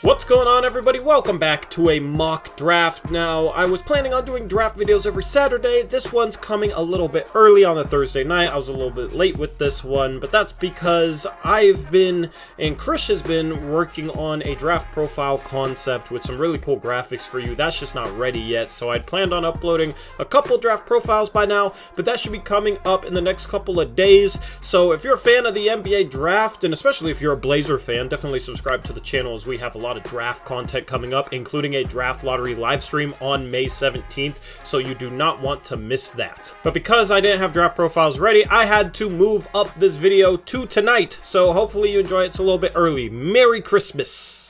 What's going on, everybody? Welcome back to a mock draft. Now, I was planning on doing draft videos every Saturday. This one's coming a little bit early on a Thursday night. I was a little bit late with this one, but that's because I've been, and Chris has been, working on a draft profile concept with some really cool graphics for you. That's just not ready yet, so I'd planned on uploading a couple draft profiles by now, but that should be coming up in the next couple of days. So if you're a fan of the NBA draft, and especially if you're a Blazer fan, definitely subscribe to the channel as we have a lot of draft content coming up, including a draft lottery live stream on May 17th, so you do not want to miss that. But because I didn't have draft profiles ready, I had to move up this video to tonight, so hopefully you enjoy it. It's a little bit early. Merry Christmas!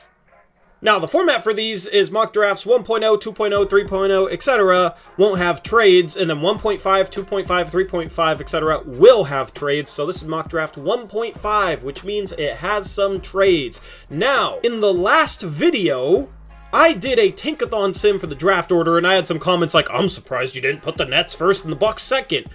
Now, the format for these is mock drafts 1.0, 2.0, 3.0, etc. won't have trades, and then 1.5, 2.5, 3.5, etc. will have trades. So this is mock draft 1.5, which means it has some trades. Now, in the last video, I did a Tankathon sim for the draft order, and I had some comments like, I'm surprised you didn't put the Nets first and the Bucks second.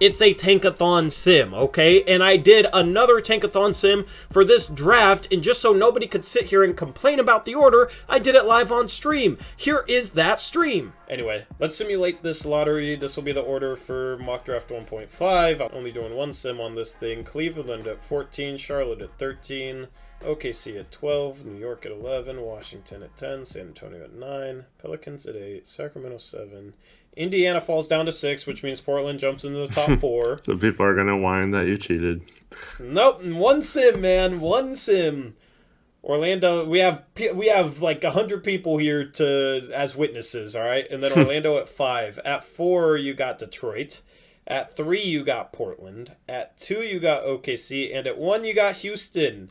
It's a Tankathon sim, okay? And I did another Tankathon sim for this draft, and just so nobody could sit here and complain about the order, I did it live on stream. Here is that stream. Anyway, let's simulate this lottery. This will be the order for mock draft 1.5. I'm only doing one sim on this thing. Cleveland at 14, Charlotte at 13, OKC at 12, New York at 11, Washington at 10, San Antonio at 9, Pelicans at 8, Sacramento 7, Indiana falls down to 6, which means Portland jumps into the top 4. So people are going to whine that you cheated. Nope, one sim, man, one sim. Orlando, we have like 100 people here as witnesses, all right? And then Orlando at 5. At 4, you got Detroit. At 3, you got Portland. At 2, you got OKC. And at 1, you got Houston.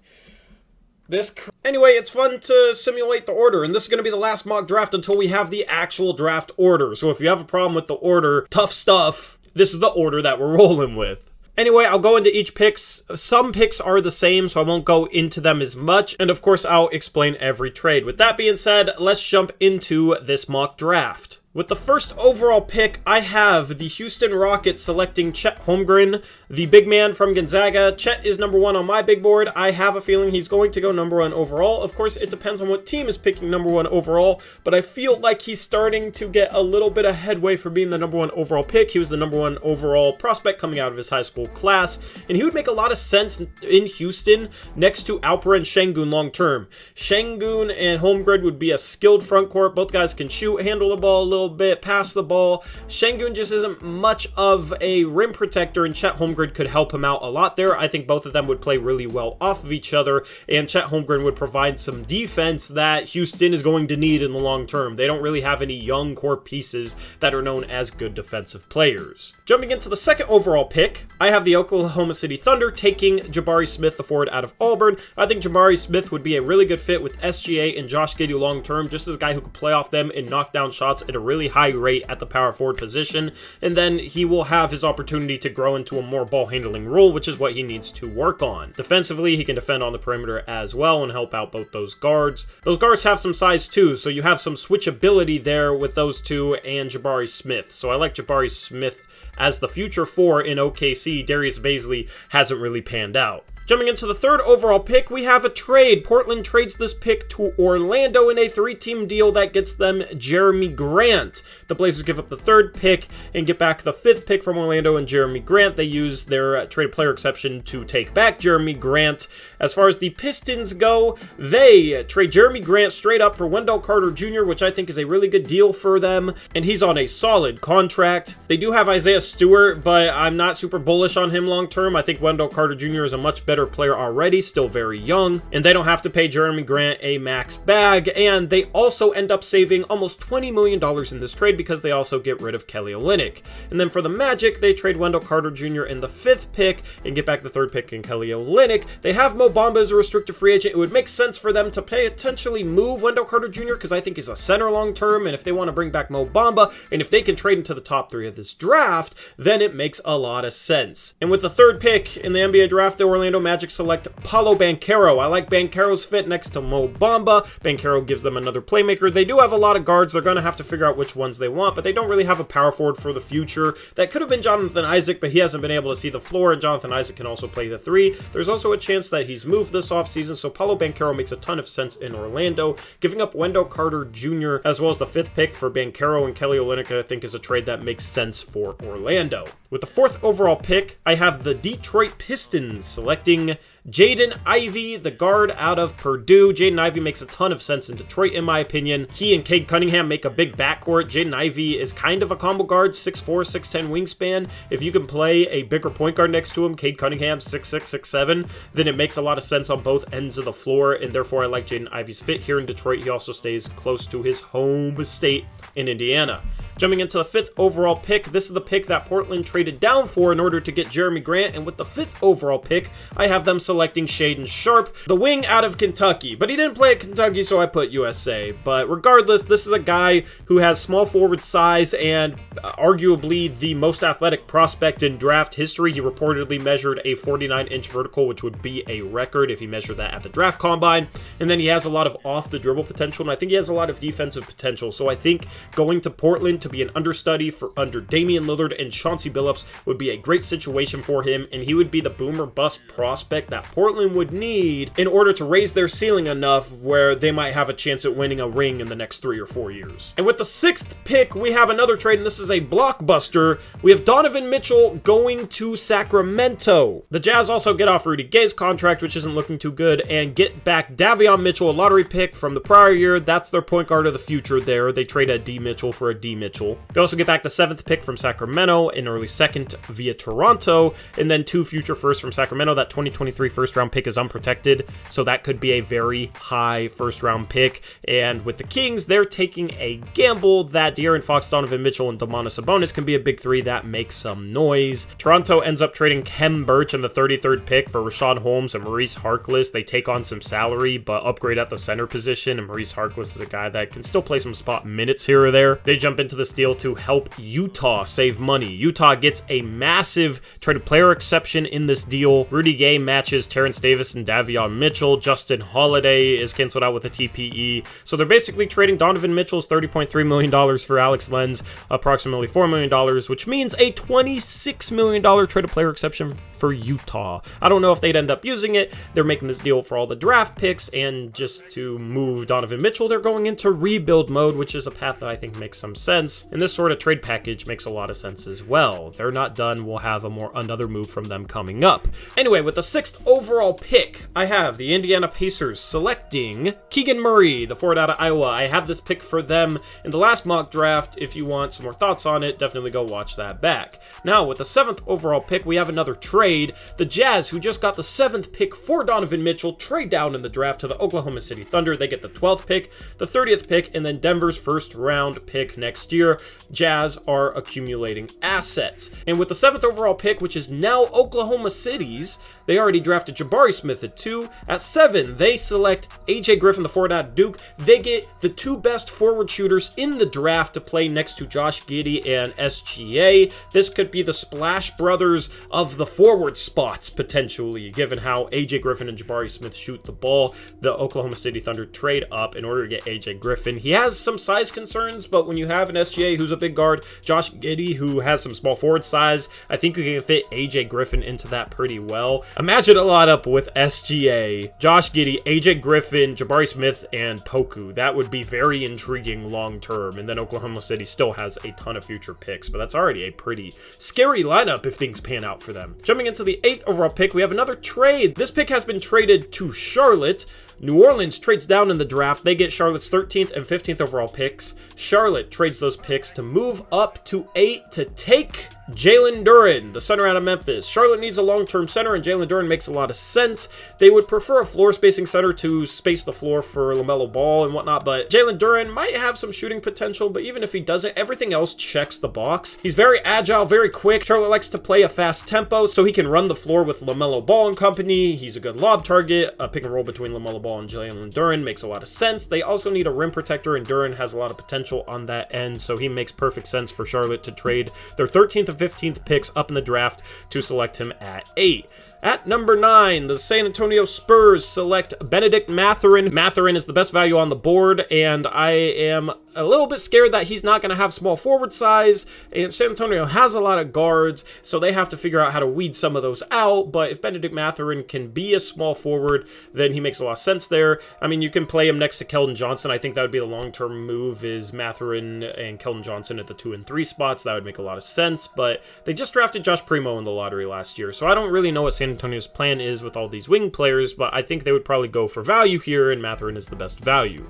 Anyway, it's fun to simulate the order, and this is going to be the last mock draft until we have the actual draft order. So if you have a problem with the order, tough stuff, this is the order that we're rolling with. Anyway, I'll go into each picks. Some picks are the same, so I won't go into them as much. And of course, I'll explain every trade. With that being said, let's jump into this mock draft. With the first overall pick, I have the Houston Rockets selecting Chet Holmgren, the big man from Gonzaga. Chet is number 1 on my big board. I have a feeling he's going to go number 1 overall. Of course, it depends on what team is picking number 1 overall, but I feel like he's starting to get a little bit of headway for being the number 1 overall pick. He was the number 1 overall prospect coming out of his high school class, and he would make a lot of sense in Houston next to Alper and Şengün long term. Şengün and Holmgren would be a skilled front court. Both guys can shoot, handle the ball a little bit, pass the ball. Şengün just isn't much of a rim protector, and Chet Holmgren could help him out a lot there. I think both of them would play really well off of each other, and Chet Holmgren would provide some defense that Houston is going to need in the long term. They don't really have any young core pieces that are known as good defensive players. Jumping into the second overall pick, I have the Oklahoma City Thunder taking Jabari Smith, the forward out of Auburn. I think Jabari Smith would be a really good fit with SGA and Josh Giddey long term, just as a guy who could play off them and knock down shots at a really high rate at the power forward position, and then he will have his opportunity to grow into a more ball handling role, which is what he needs to work on. Defensively, he can defend on the perimeter as well and help out both those guards. Those guards have some size too, so you have some switchability there with those two and Jabari Smith. So I like Jabari Smith as the future 4 in OKC. Darius Bazley hasn't really panned out. Jumping into the third overall pick, we have a trade. Portland trades this pick to Orlando in a 3-team deal that gets them Jeremy Grant. The Blazers give up the 3rd pick and get back the 5th pick from Orlando and Jeremy Grant. They use their trade player exception to take back Jeremy Grant. As far as the Pistons go, they trade Jeremy Grant straight up for Wendell Carter Jr., which I think is a really good deal for them, and he's on a solid contract. They do have Isaiah Stewart, but I'm not super bullish on him long term. I think Wendell Carter Jr. is a much better player already, still very young, and they don't have to pay Jeremy Grant a max bag, and they also end up saving almost $20 million in this trade because they also get rid of Kelly Olynyk. And then for the Magic, they trade Wendell Carter Jr. in the 5th pick and get back the 3rd pick in Kelly Olynyk. They have Mo Bamba as a restricted free agent. It would make sense for them to potentially move Wendell Carter Jr. because I think he's a center long term, and if they want to bring back Mo Bamba, and if they can trade into the top 3 of this draft, then it makes a lot of sense. And with the 3rd pick in the NBA draft, the Orlando Magic select Paolo Banchero. I like Banchero's fit next to Mo Bamba. Banchero gives them another playmaker. They do have a lot of guards. They're going to have to figure out which ones they want, but they don't really have a power forward for the future. That could have been Jonathan Isaac, but he hasn't been able to see the floor, and Jonathan Isaac can also play the 3. There's also a chance that he's moved this offseason, so Paolo Banchero makes a ton of sense in Orlando. Giving up Wendell Carter Jr. as well as the 5th pick for Banchero and Kelly Olynyk, I think, is a trade that makes sense for Orlando. With the 4th overall pick, I have the Detroit Pistons selecting Jaden Ivey, the guard out of Purdue. Jaden Ivey makes a ton of sense in Detroit, in my opinion. He and Cade Cunningham make a big backcourt. Jaden Ivey is kind of a combo guard, 6'4", 6'10 wingspan. If you can play a bigger point guard next to him, Cade Cunningham, 6'6", 6'7", then it makes a lot of sense on both ends of the floor, and therefore I like Jaden Ivey's fit here in Detroit. He also stays close to his home state in Indiana. Jumping into the 5th overall pick, this is the pick that Portland traded down for in order to get Jeremy Grant, and with the 5th overall pick, I have them selecting Shaedon Sharpe, the wing out of Kentucky. But he didn't play at Kentucky, so I put USA. But regardless, this is a guy who has small forward size and arguably the most athletic prospect in draft history. He reportedly measured a 49-inch vertical, which would be a record if he measured that at the draft combine. And then he has a lot of off-the-dribble potential, and I think he has a lot of defensive potential. So I think going to Portland to be an understudy for under Damian Lillard and Chauncey Billups would be a great situation for him, and he would be the boom or bust prospect that Portland would need in order to raise their ceiling enough where they might have a chance at winning a ring in the next 3 or 4 years. And with the 6th pick, we have another trade, and this is a blockbuster. We have Donovan Mitchell going to Sacramento. The Jazz also get off Rudy Gay's contract, which isn't looking too good, and get back Davion Mitchell, a lottery pick from the prior year. That's their point guard of the future there. They trade a D Mitchell for a D Mitchell. They also get back the 7th pick from Sacramento, an early 2nd via Toronto, and then 2 future firsts from Sacramento. That 2023 first-round pick is unprotected, so that could be a very high first-round pick. And with the Kings, they're taking a gamble that De'Aaron Fox, Donovan Mitchell, and Domantas Sabonis can be a big 3 that makes some noise. Toronto ends up trading Khem Birch in the 33rd pick for Rashawn Holmes and Maurice Harkless. They take on some salary, but upgrade at the center position, and Maurice Harkless is a guy that can still play some spot minutes here or there. They jump into this deal to help Utah save money. Utah gets a massive traded player exception in this deal. Rudy Gay matches Terrence Davis and Davion Mitchell. Justin Holiday is canceled out with a TPE. So they're basically trading Donovan Mitchell's $30.3 million for Alex Len's approximately $4 million, which means a $26 million traded player exception for Utah. I don't know if they'd end up using it. They're making this deal for all the draft picks, and just to move Donovan Mitchell, they're going into rebuild mode, which is a path that I think makes some sense. And this sort of trade package makes a lot of sense as well. They're not done. We'll have another move from them coming up. Anyway, with the 6th overall pick, I have the Indiana Pacers selecting Keegan Murray, the forward out of Iowa. I had this pick for them in the last mock draft. If you want some more thoughts on it, definitely go watch that back. Now, with the 7th overall pick, we have another trade. The Jazz, who just got the 7th pick for Donovan Mitchell, trade down in the draft to the Oklahoma City Thunder. They get the 12th pick, the 30th pick, and then Denver's first round pick next year. Jazz are accumulating assets. And with the 7th overall pick, which is now Oklahoma City's, they already drafted Jabari Smith at 2. At 7, they select AJ Griffin, the forward out of Duke. They get the 2 best forward shooters in the draft to play next to Josh Giddey and SGA. This could be the Splash Brothers of the forward spots, potentially, given how AJ Griffin and Jabari Smith shoot the ball. The Oklahoma City Thunder trade up in order to get AJ Griffin. He has some size concerns, but when you have an SGA who's a big guard, Josh Giddey who has some small forward size, I think you can fit AJ Griffin into that pretty well. Imagine a lineup with SGA, Josh Giddey, AJ Griffin, Jabari Smith, and Poku. That would be very intriguing long term. And then Oklahoma City still has a ton of future picks, but that's already a pretty scary lineup if things pan out for them. Jumping into the 8th overall pick, we have another trade. This pick has been traded to Charlotte. New Orleans trades down in the draft. They get Charlotte's 13th and 15th overall picks. Charlotte trades those picks to move up to 8 to take Jalen Duren, the center out of Memphis. Charlotte needs a long-term center, and Jalen Duren makes a lot of sense. They would prefer a floor-spacing center to space the floor for LaMelo Ball and whatnot, but Jalen Duren might have some shooting potential, but even if he doesn't, everything else checks the box. He's very agile, very quick. Charlotte likes to play a fast tempo, so he can run the floor with LaMelo Ball and company. He's a good lob target. A pick and roll between LaMelo Ball and Jalen Duren makes a lot of sense. They also need a rim protector, and Duren has a lot of potential on that end, so he makes perfect sense for Charlotte to trade their 13th and 15th picks up in the draft to select him at 8. At number 9, the San Antonio Spurs select Benedict Mathurin. Mathurin is the best value on the board, and I am a little bit scared that he's not going to have small forward size, and San Antonio has a lot of guards, so they have to figure out how to weed some of those out. But if Benedict Mathurin can be a small forward, then he makes a lot of sense there. I mean, you can play him next to Keldon Johnson. I think that would be the long-term move, is Mathurin and Keldon Johnson at the 2 and 3 spots. That would make a lot of sense, but they just drafted Josh Primo in the lottery last year, so I don't really know what San Antonio's plan is with all these wing players, but I think they would probably go for value here, and Mathurin is the best value.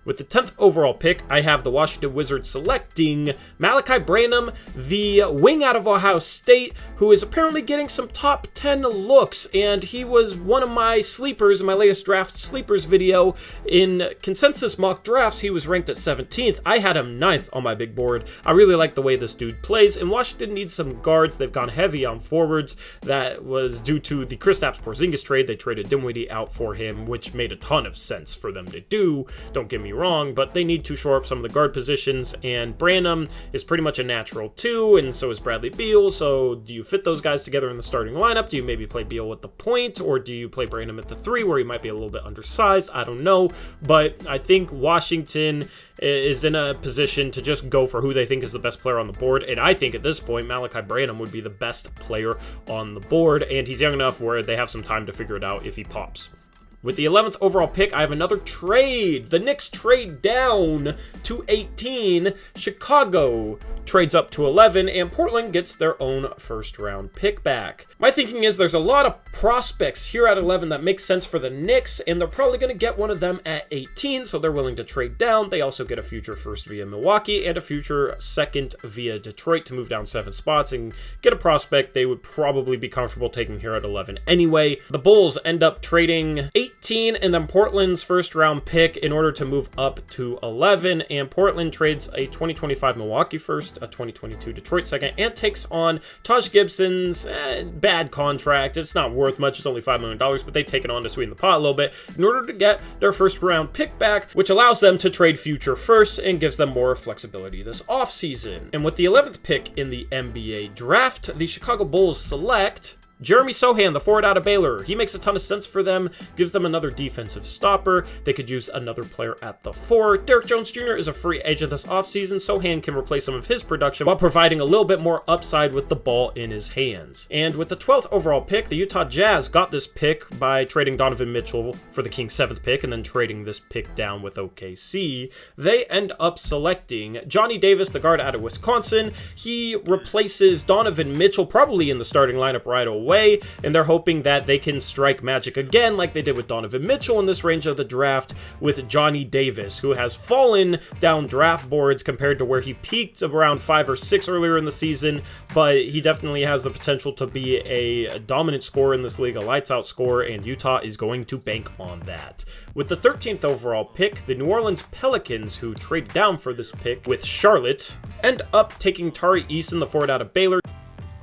With the 10th overall pick, I have the Washington Wizards selecting Malachi Branham, the wing out of Ohio State, who is apparently getting some top 10 looks, and he was one of my sleepers in my latest draft sleepers video. In consensus mock drafts, he was ranked at 17th. I had him 9th on my big board. I really like the way this dude plays, and Washington needs some guards. They've gone heavy on forwards. That was due to the Kristaps Porzingis trade. They traded Dinwiddie out for him, which made a ton of sense for them to do. Don't get me wrong, but they need to shore up some of the guard positions, and Branham is pretty much a natural too, and so is Bradley Beal. So do you fit those guys together in the starting lineup? Do you maybe play Beal at the point, or do you play Branham at the 3 where he might be a little bit undersized? I don't know, but I think Washington is in a position to just go for who they think is the best player on the board, and I think at this point Malachi Branham would be the best player on the board, and he's young enough where they have some time to figure it out if he pops. With the 11th overall pick, I have another trade. The Knicks trade down to 18. Chicago trades up to 11, and Portland gets their own first-round pick back. My thinking is there's a lot of prospects here at 11 that make sense for the Knicks, and they're probably going to get one of them at 18, so they're willing to trade down. They also get a future first via Milwaukee and a future second via Detroit to move down 7 spots and get a prospect they would probably be comfortable taking here at 11 anyway. The Bulls end up trading 18 and then Portland's first round pick in order to move up to 11, and Portland trades a 2025 Milwaukee first, a 2022 Detroit second, and takes on Taj Gibson's bad contract. It's not worth much, it's only $5 million, but they take it on to sweeten the pot a little bit in order to get their first round pick back, which allows them to trade future firsts and gives them more flexibility this offseason. And with the 11th pick in the NBA draft, the Chicago Bulls select Jeremy Sohan, the forward out of Baylor. He makes a ton of sense for them, gives them another defensive stopper. They could use another player at the 4. Derrick Jones Jr. is a free agent this offseason. Sohan can replace some of his production while providing a little bit more upside with the ball in his hands. And with the 12th overall pick, the Utah Jazz got this pick by trading Donovan Mitchell for the Kings' 7th pick and then trading this pick down with OKC. They end up selecting Johnny Davis, the guard out of Wisconsin. He replaces Donovan Mitchell probably in the starting lineup right away, and they're hoping that they can strike magic again like they did with Donovan Mitchell in this range of the draft with Johnny Davis, who has fallen down draft boards compared to where he peaked around 5 or 6 earlier in the season, but he definitely has the potential to be a dominant scorer in this league, a lights-out scorer, and Utah is going to bank on that. With the 13th overall pick, the New Orleans Pelicans, who traded down for this pick with Charlotte, end up taking Tari Eason, the forward out of Baylor.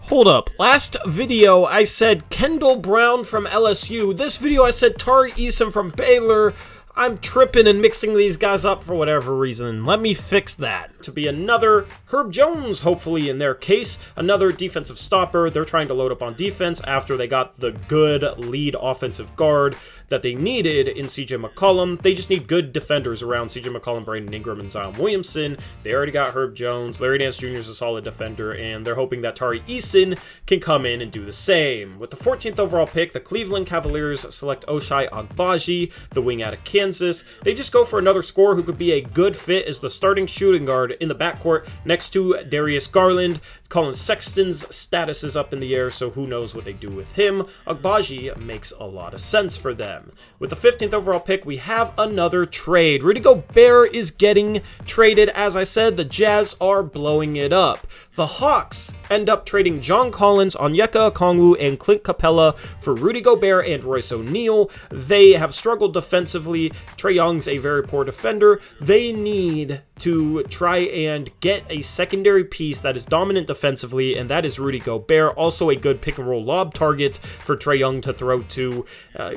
Hold up, last video I said Kendall Brown from LSU. This video I said Tari Eason from Baylor. I'm tripping and mixing these guys up for whatever reason. Let me fix that. To be another Herb Jones, hopefully in their case, another defensive stopper. They're trying to load up on defense after they got the good lead offensive guard that they needed in CJ McCollum. They just need good defenders around CJ McCollum, Brandon Ingram, and Zion Williamson. They already got Herb Jones. Larry Nance Jr. is a solid defender, and they're hoping that Tari Eason can come in and do the same. With the 14th overall pick, the Cleveland Cavaliers select Ochai Agbaji, the wing out of Kansas. They just go for another scorer who could be a good fit as the starting shooting guard in the backcourt next to Darius Garland. Colin Sexton's status is up in the air, so who knows what they do with him. Agbaji makes a lot of sense for them. With the 15th overall pick, we have another trade. Rudy Gobert is getting traded. As I said, the Jazz are blowing it up. The Hawks end up trading John Collins, Onyeka Okongwu, and Clint Capella for Rudy Gobert and Royce O'Neal. They have struggled defensively. Trae Young's a very poor defender. They need to try and get a secondary piece that is dominant defensively, and that is Rudy Gobert. Also a good pick and roll lob target for Trae Young to throw to.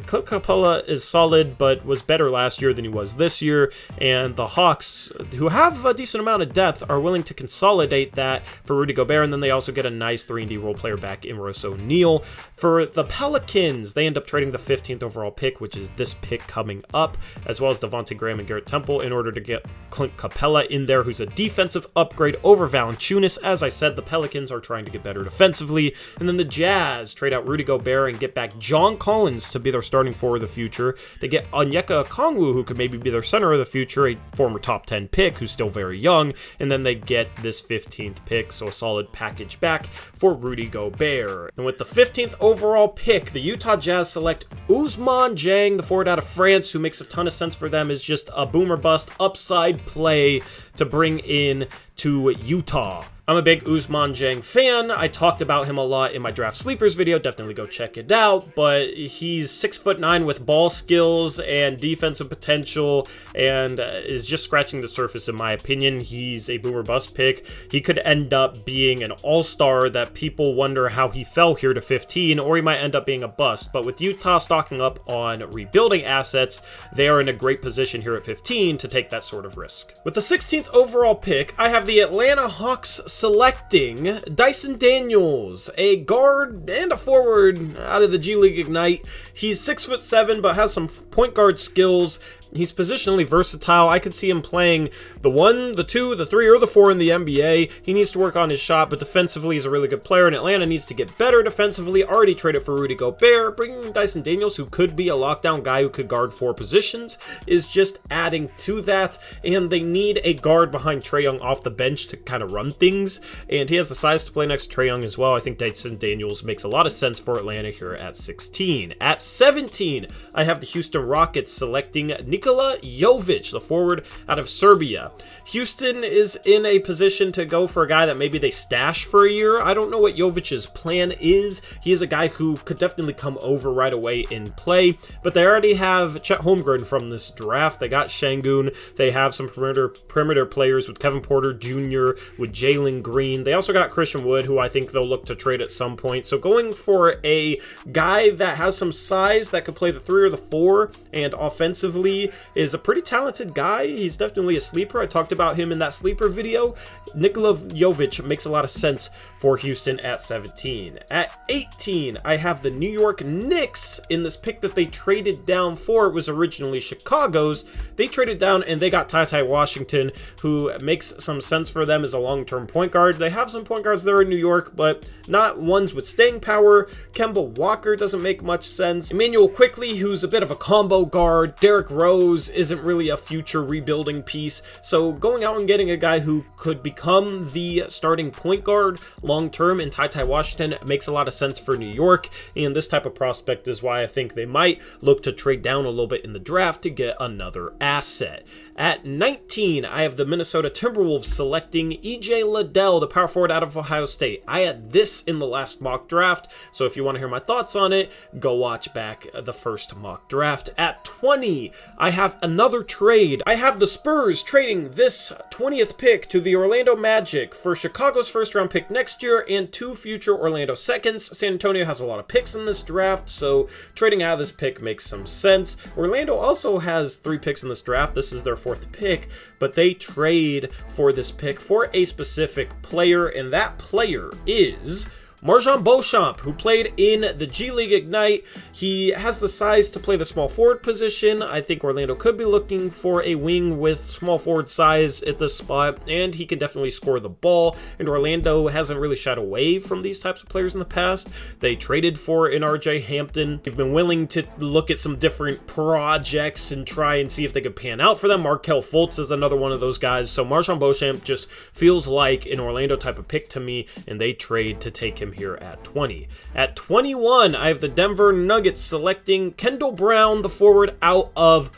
Clint Capella is solid, but was better last year than he was this year, and the Hawks, who have a decent amount of depth, are willing to consolidate that for Rudy Gobert, and then they also get a nice 3-and-D role player back in Royce O'Neal. For the Pelicans, they end up trading the 15th overall pick, which is this pick coming up, as well as Devontae Graham and Garrett Temple, in order to get Clint Capella in there, who's a defensive upgrade over Valanciunas. As I said, the Pelicans are trying to get better defensively, and then the Jazz trade out Rudy Gobert and get back John Collins to be their starting forward of the future. They get Onyeka Okongwu, who could maybe be their center of the future, a former top 10 pick who's still very young, and then they get this 15th pick, so a solid package back for Rudy Gobert. And with the 15th overall pick, the Utah Jazz select Umar Jang, the forward out of France, who makes a ton of sense for them, is just a boomer bust upside play to bring in to Utah. I'm a big Umar Jang fan. I talked about him a lot in my draft sleepers video. Definitely go check it out. But he's 6'9" with ball skills and defensive potential, and is just scratching the surface in my opinion. He's a boomer bust pick. He could end up being an all-star that people wonder how he fell here to 15, or he might end up being a bust. But with Utah stocking up on rebuilding assets, they are in a great position here at 15 to take that sort of risk. With the 16th overall pick, I have the Atlanta Hawks selecting Dyson Daniels, a guard and a forward out of the G League Ignite. He's 6'7", but has some point guard skills. He's positionally versatile. I could see him playing the 1, the 2, the 3, or the 4 in the NBA. He needs to work on his shot, but defensively he's a really good player, and Atlanta needs to get better defensively. Already traded for Rudy Gobert. Bringing Dyson Daniels, who could be a lockdown guy who could guard 4 positions, is just adding to that, and they need a guard behind Trae Young off the bench to kind of run things, and he has the size to play next to Trae Young as well. I think Dyson Daniels makes a lot of sense for Atlanta here at 16. At 17, I have the Houston Rockets selecting Nikola Jovic, the forward out of Serbia. Houston is in a position to go for a guy that maybe they stash for a year. I don't know what Jovic's plan is. He is a guy who could definitely come over right away and play, but they already have Chet Holmgren from this draft. They got Şengün. They have some perimeter players with Kevin Porter Jr., with Jalen Green. They also got Christian Wood, who I think they'll look to trade at some point. So going for a guy that has some size that could play the 3 or the 4, and offensively is a pretty talented guy. He's definitely a sleeper. I talked about him in that sleeper video. Nikola Jovic makes a lot of sense for Houston at 17. At 18, I have the New York Knicks in this pick that they traded down for. It was originally Chicago's. They traded down and they got Tai Washington, who makes some sense for them as a long-term point guard. They have some point guards there in New York, but not ones with staying power. Kemba Walker doesn't make much sense. Emmanuel Quickley, who's a bit of a combo guard. Derrick Rose isn't really a future rebuilding piece. So going out and getting a guy who could become the starting point guard long-term in Tai Washington makes a lot of sense for New York. And this type of prospect is why I think they might look to trade down a little bit in the draft to get another asset. At 19, I have the Minnesota Timberwolves selecting EJ Lidell, the power forward out of Ohio State. I had this in the last mock draft, so if you want to hear my thoughts on it, go watch back the first mock draft. At 20, I have another trade. I have the Spurs trading this 20th pick to the Orlando Magic for Chicago's first-round pick next year and 2 future Orlando seconds. San Antonio has a lot of picks in this draft, so trading out of this pick makes some sense. Orlando also has 3 picks in this draft. This is their 4th pick, but they trade for this pick for a specific player, and that player is Marjan Beauchamp, who played in the G League Ignite. He has the size to play the small forward position. I think Orlando could be looking for a wing with small forward size at this spot, and he can definitely score the ball, and Orlando hasn't really shied away from these types of players in the past. They traded for an RJ Hampton. They've been willing to look at some different projects and try and see if they could pan out for them. Markelle Fultz is another one of those guys, so Marjan Beauchamp just feels like an Orlando type of pick to me, and they trade to take him here at 20. At 21, I have the Denver Nuggets selecting Kendall Brown, the forward out of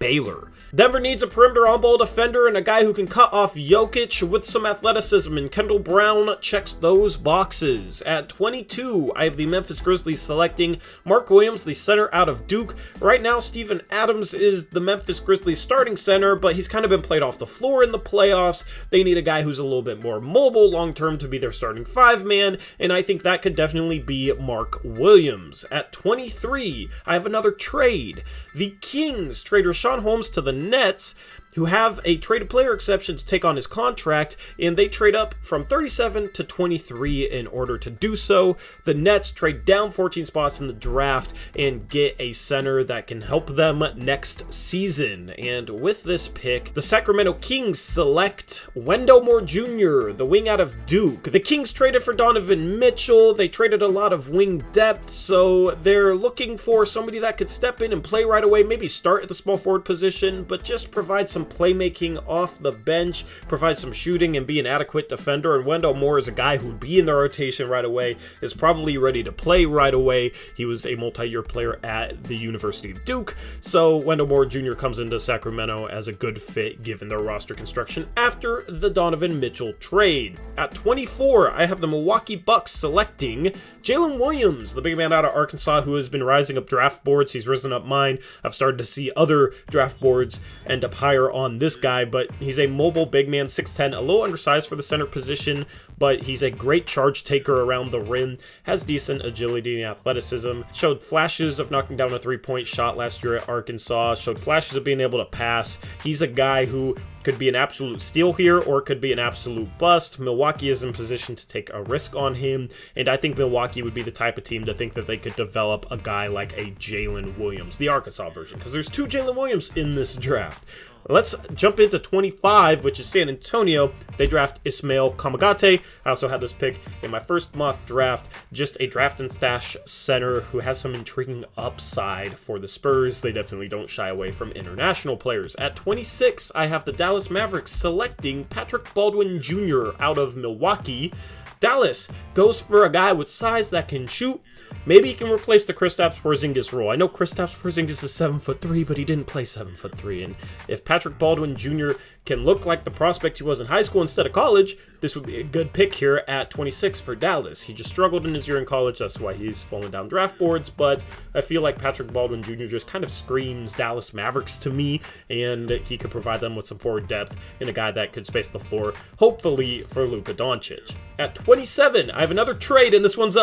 Baylor. Denver needs a perimeter on-ball defender and a guy who can cut off Jokic with some athleticism, and Kendall Brown checks those boxes. At 22, I have the Memphis Grizzlies selecting Mark Williams, the center out of Duke. Right now, Steven Adams is the Memphis Grizzlies starting center, but he's kind of been played off the floor in the playoffs. They need a guy who's a little bit more mobile long-term to be their starting five-man, and I think that could definitely be Mark Williams. At 23, I have another trade. The Kings trade Rashawn Holmes to the Nets, who have a traded player exception to take on his contract, and they trade up from 37 to 23 in order to do so. The Nets trade down 14 spots in the draft and get a center that can help them next season. And with this pick, the Sacramento Kings select Wendell Moore Jr., the wing out of Duke. The Kings traded for Donovan Mitchell. They traded a lot of wing depth, so they're looking for somebody that could step in and play right away, maybe start at the small forward position, but just provide some playmaking off the bench, provide some shooting, and be an adequate defender. And Wendell Moore is a guy who'd be in the rotation right away, is probably ready to play right away. He was a multi-year player at the University of Duke, so Wendell Moore Jr. comes into Sacramento as a good fit given their roster construction after the Donovan Mitchell trade. At 24, I have the Milwaukee Bucks selecting Jalen Williams, the big man out of Arkansas who has been rising up draft boards. He's risen up mine. I've started to see other draft boards end up higher on this guy, but he's a mobile big man, 6'10", a little undersized for the center position, but he's a great charge taker around the rim, has decent agility and athleticism, showed flashes of knocking down a three-point shot last year at Arkansas, showed flashes of being able to pass. He's a guy who could be an absolute steal here or could be an absolute bust. Milwaukee is in position to take a risk on him, and I think Milwaukee would be the type of team to think that they could develop a guy like a Jalen Williams, the Arkansas version, because there's two Jalen Williams in this draft. Let's jump into 25, which is San Antonio. They draft Ismail Kamagate. I also had this pick in my first mock draft, just a draft and stash center who has some intriguing upside for the Spurs. They definitely don't shy away from international players. At 26, I have the Dallas Mavericks selecting Patrick Baldwin Jr. out of Milwaukee. Dallas goes for a guy with size that can shoot. Maybe he can replace the Kristaps Porzingis role. I know Kristaps Porzingis is 7'3", but he didn't play 7'3", and if Patrick Baldwin Jr. can look like the prospect he was in high school instead of college, this would be a good pick here at 26 for Dallas. He just struggled in his year in college, that's why he's fallen down draft boards, but I feel like Patrick Baldwin Jr. just kind of screams Dallas Mavericks to me, and he could provide them with some forward depth and a guy that could space the floor, hopefully for Luka Doncic. At 27, I have another trade, and this one's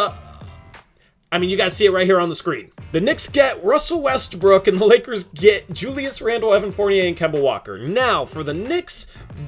you guys see it right here on the screen. The Knicks get Russell Westbrook, and the Lakers get Julius Randle, Evan Fournier, and Kemba Walker. Now, for the Knicks,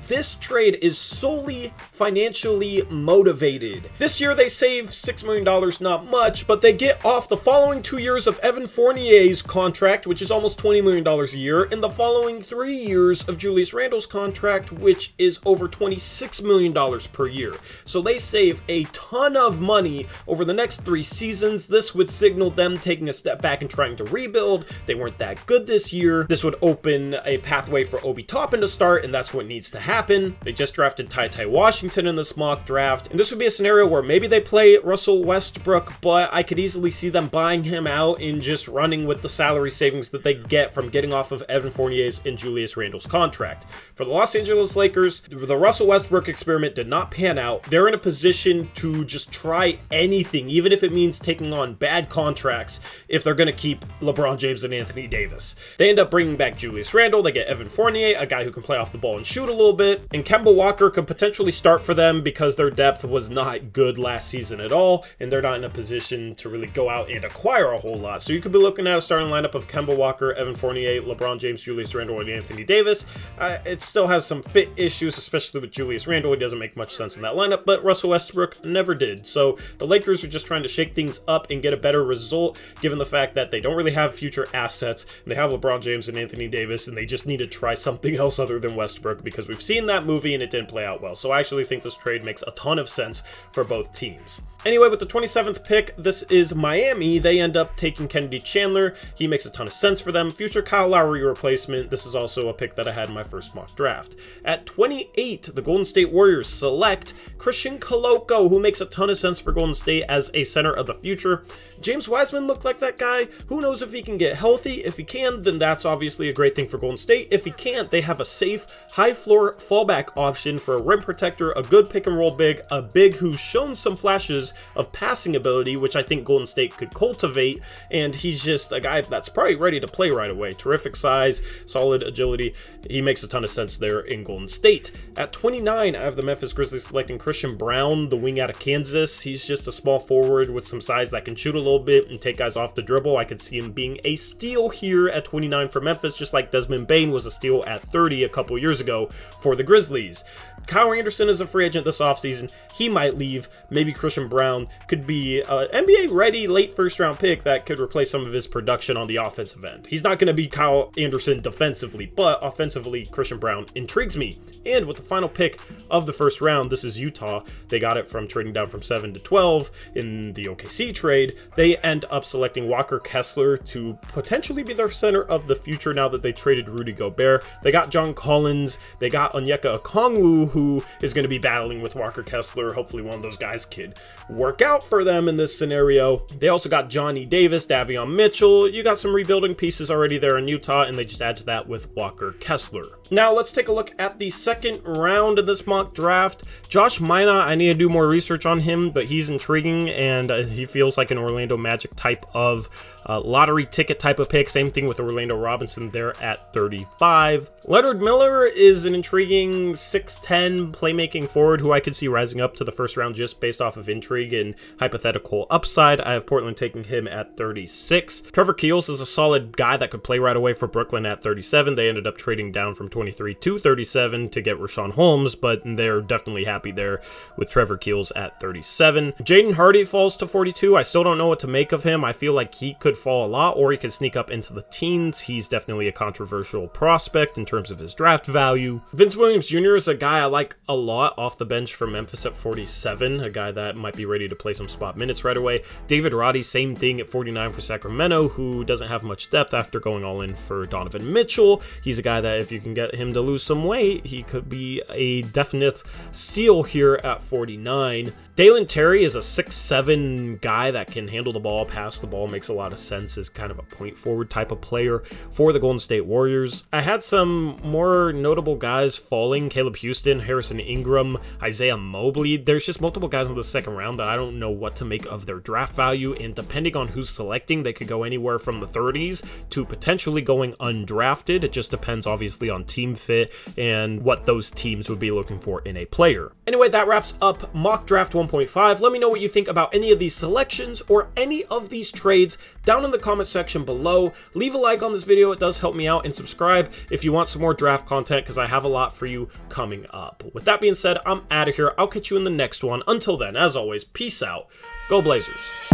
this trade is solely financially motivated. This year, they save $6 million, not much, but they get off the following 2 years of Evan Fournier's contract, which is almost $20 million a year, and the following 3 years of Julius Randle's contract, which is over $26 million per year. So they save a ton of money over the next 3 seasons. This would signal them taking a step back and trying to rebuild. They weren't that good this year. This would open a pathway for Obi Toppin to start, and that's what needs to happen. They just drafted Tai Washington in this mock draft, and this would be a scenario where maybe they play Russell Westbrook, but I could easily see them buying him out and just running with the salary savings that they get from getting off of Evan Fournier's and Julius Randle's contract. For the Los Angeles Lakers, the Russell Westbrook experiment did not pan out. They're in a position to just try anything, even if it means taking on bad contracts, if they're going to keep LeBron James and Anthony Davis. They end up bringing back Julius Randle. They get Evan Fournier, a guy who can play off the ball and shoot a little bit, and Kemba Walker could potentially start for them because their depth was not good last season at all, and they're not in a position to really go out and acquire a whole lot. So you could be looking at a starting lineup of Kemba Walker, Evan Fournier, LeBron James, Julius Randle, and Anthony Davis. It still has some fit issues, especially with Julius Randle. He doesn't make much sense in that lineup, but Russell Westbrook never did. So the Lakers are just trying to shake things up and get a better result, given the fact that they don't really have future assets, and they have LeBron James and Anthony Davis, and they just need to try something else other than Westbrook, because We've seen that movie and it didn't play out well, so I actually think this trade makes a ton of sense for both teams. Anyway, with the 27th pick, this is Miami. They end up taking Kennedy Chandler. He makes a ton of sense for them. Future Kyle Lowry replacement. This is also a pick that I had in my first mock draft. At 28, the Golden State Warriors select Christian Koloko, who makes a ton of sense for Golden State as a center of the future. James Wiseman looked like that guy. Who knows if he can get healthy? If he can, then that's obviously a great thing for Golden State. If he can't, they have a safe, high-floor fallback option for a rim protector, a good pick-and-roll big, a big who's shown some flashes of passing ability, which I think Golden State could cultivate, and he's just a guy that's probably ready to play right away. Terrific size, solid agility. He makes a ton of sense there in Golden State. At 29, I have the Memphis Grizzlies selecting Christian Braun, the wing out of Kansas. He's just a small forward with some size that can shoot a little bit and take guys off the dribble. I could see him being a steal here at 29 for Memphis, just like Desmond Bane was a steal at 30 a couple years ago for the Grizzlies. Kyle Anderson is a free agent this offseason. He might leave. Maybe Christian Braun could be an NBA-ready late first-round pick that could replace some of his production on the offensive end. He's not going to be Kyle Anderson defensively, but offensively, Christian Braun intrigues me. And with the final pick of the first round, this is Utah. They got it from trading down from 7 to 12 in the OKC trade. They end up selecting Walker Kessler to potentially be their center of the future now that they traded Rudy Gobert. They got John Collins. They got Onyeka Okongwu, who is going to be battling with Walker Kessler. Hopefully one of those guys could work out for them in this scenario. They also got Johnny Davis, Davion Mitchell. You got some rebuilding pieces already there in Utah, and they just add to that with Walker Kessler. Now let's take a look at the second round of this mock draft. Josh Mina, I need to do more research on him, but he's intriguing, and he feels like an Orlando Magic type of lottery ticket type of pick. Same thing with Orlando Robinson there at 35. Leonard Miller is an intriguing 6'10 playmaking forward who I could see rising up to the first round just based off of intrigue and hypothetical upside. I have Portland taking him at 36. Trevor Keels is a solid guy that could play right away for Brooklyn at 37. They ended up trading down from 23 to 37 to get Rashawn Holmes, but they're definitely happy there with Trevor Keels at 37. Jaden Hardy falls to 42. I still don't know what to make of him. I feel like he could fall a lot, or he could sneak up into the teens. He's definitely a controversial prospect in terms of his draft value. Vince Williams Jr. is a guy I like a lot off the bench for Memphis at 47, a guy that might be ready to play some spot minutes right away. David Roddy, same thing at 49 for Sacramento, who doesn't have much depth after going all in for Donovan Mitchell. He's a guy that if you can get him to lose some weight, he could be a definite steal here at 49. Dalen Terry is a 6'7 guy that can handle the ball, pass the ball, makes a lot of sense as kind of a point forward type of player for the Golden State Warriors. I had some more notable guys falling: Caleb Houston, Harrison Ingram, Isaiah Mobley. There's just multiple guys in the second round that I don't know what to make of their draft value, and depending on who's selecting, they could go anywhere from the 30s to potentially going undrafted. It just depends obviously on team fit and what those teams would be looking for in a player. Anyway, that wraps up Mock Draft 1.5. Let me know what you think about any of these selections or any of these trades down in the comment section below. Leave a like on this video, it does help me out, and subscribe if you want some more draft content because I have a lot for you coming up. With that being said, I'm out of here. I'll catch you in the next one. Until then, as always, peace out. Go Blazers.